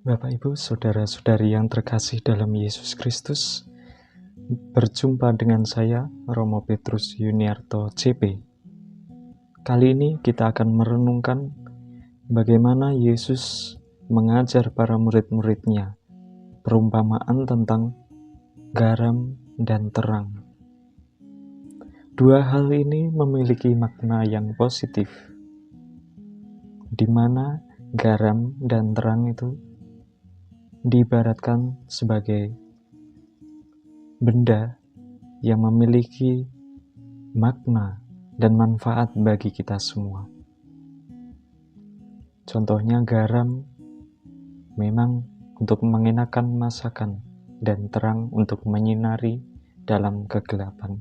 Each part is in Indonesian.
Bapak, Ibu, saudara-saudari yang terkasih dalam Yesus Kristus, berjumpa dengan saya, Romo Petrus Yuniarto CP. Kali ini kita akan merenungkan bagaimana Yesus mengajar para murid-muridnya perumpamaan tentang garam dan terang. Dua hal ini memiliki makna yang positif, di mana garam dan terang itu diibaratkan sebagai benda yang memiliki makna dan manfaat bagi kita semua. Contohnya garam memang untuk mengenakan masakan dan terang untuk menyinari dalam kegelapan.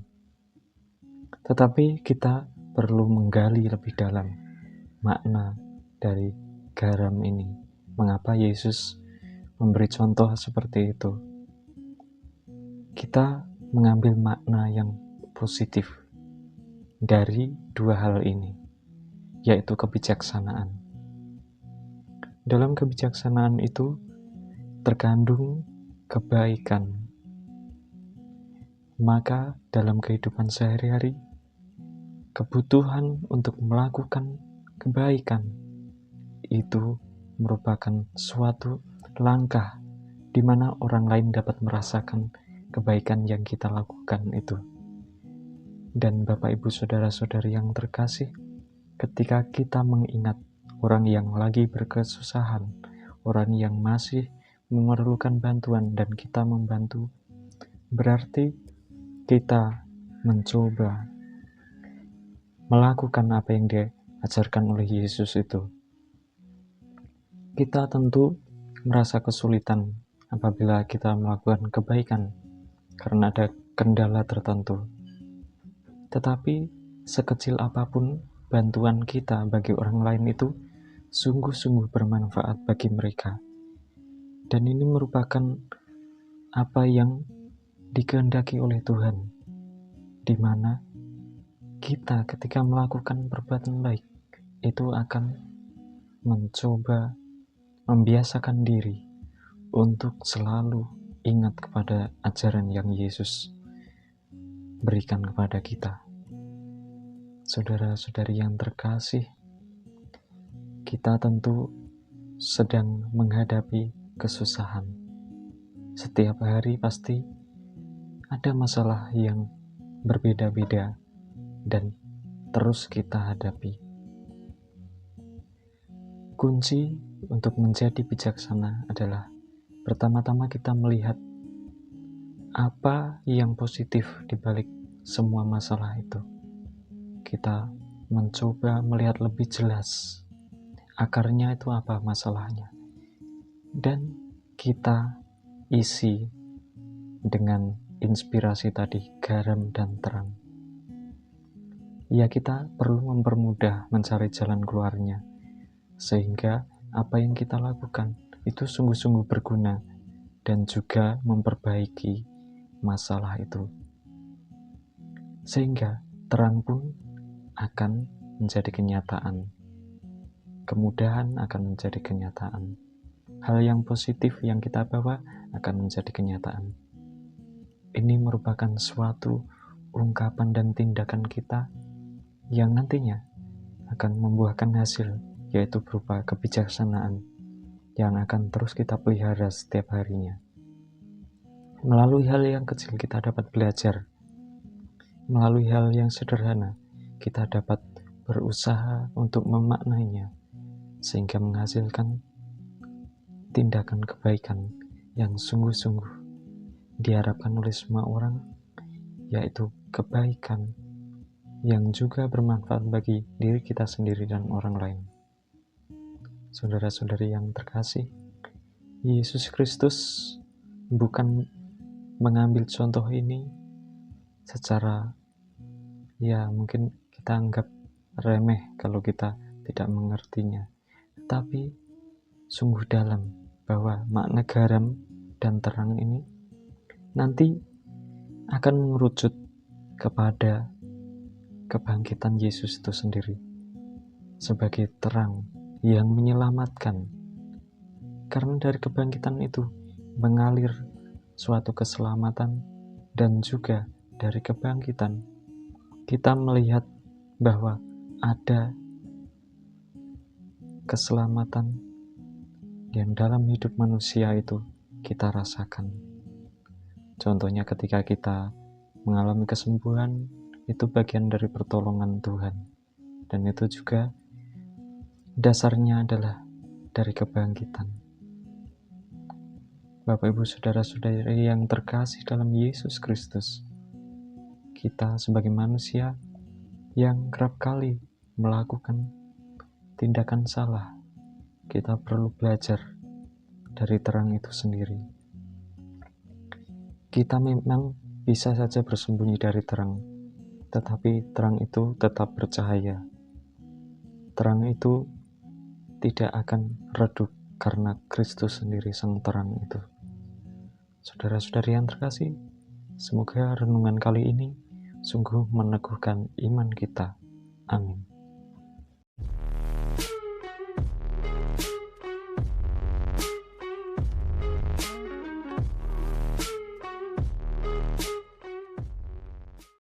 Tetapi kita perlu menggali lebih dalam makna dari garam ini. Mengapa Yesus memberi contoh seperti itu? Kita mengambil makna yang positif dari dua hal ini, yaitu kebijaksanaan. Dalam kebijaksanaan itu terkandung kebaikan. Maka dalam kehidupan sehari-hari, kebutuhan untuk melakukan kebaikan itu merupakan suatu langkah di mana orang lain dapat merasakan kebaikan yang kita lakukan itu. Dan Bapak, Ibu, saudara-saudari yang terkasih, ketika kita mengingat orang yang lagi berkesusahan, orang yang masih memerlukan bantuan dan kita membantu, berarti kita mencoba melakukan apa yang diajarkan oleh Yesus itu. Kita tentu merasa kesulitan apabila kita melakukan kebaikan karena ada kendala tertentu. Tetapi sekecil apapun bantuan kita bagi orang lain itu sungguh-sungguh bermanfaat bagi mereka. Dan ini merupakan apa yang dikehendaki oleh Tuhan, di mana kita ketika melakukan perbuatan baik itu akan mencoba membiasakan diri untuk selalu ingat kepada ajaran yang Yesus berikan kepada kita. Saudara-saudari yang terkasih, kita tentu sedang menghadapi kesusahan. Setiap hari pasti ada masalah yang berbeda-beda dan terus kita hadapi. Kunci untuk menjadi bijaksana adalah pertama-tama kita melihat apa yang positif di balik semua masalah itu. Kita mencoba melihat lebih jelas akarnya itu apa masalahnya, dan kita isi dengan inspirasi tadi, garam dan terang. Ya, kita perlu mempermudah mencari jalan keluarnya, sehingga apa yang kita lakukan itu sungguh-sungguh berguna dan juga memperbaiki masalah itu. Sehingga terang pun akan menjadi kenyataan. Kemudahan akan menjadi kenyataan. Hal yang positif yang kita bawa akan menjadi kenyataan. Ini merupakan suatu ungkapan dan tindakan kita yang nantinya akan membuahkan hasil, yaitu berupa kebijaksanaan yang akan terus kita pelihara setiap harinya. Melalui hal yang kecil kita dapat belajar. Melalui hal yang sederhana kita dapat berusaha untuk memaknainya, sehingga menghasilkan tindakan kebaikan yang sungguh-sungguh diharapkan oleh semua orang, yaitu kebaikan yang juga bermanfaat bagi diri kita sendiri dan orang lain. Saudara-saudari yang terkasih, Yesus Kristus bukan mengambil contoh ini secara mungkin kita anggap remeh kalau kita tidak mengertinya, tapi sungguh dalam bahwa makna garam dan terang ini nanti akan mengerucut kepada kebangkitan Yesus itu sendiri sebagai terang yang menyelamatkan Karena dari kebangkitan itu mengalir suatu keselamatan, dan juga dari kebangkitan kita melihat bahwa ada keselamatan yang dalam hidup manusia itu kita rasakan. Contohnya ketika kita mengalami kesembuhan, itu bagian dari pertolongan Tuhan. Dan itu juga dasarnya adalah dari kebangkitan. Bapak, Ibu, Saudara-saudari yang terkasih dalam Yesus Kristus, kita sebagai manusia yang kerap kali melakukan tindakan salah, kita perlu belajar dari terang itu sendiri. Kita memang bisa saja bersembunyi dari terang, tetapi terang itu tetap bercahaya. Terang itu tidak akan redup karena Kristus sendiri sang terang itu. Saudara-saudari yang terkasih, semoga renungan kali ini sungguh meneguhkan iman kita. Amin.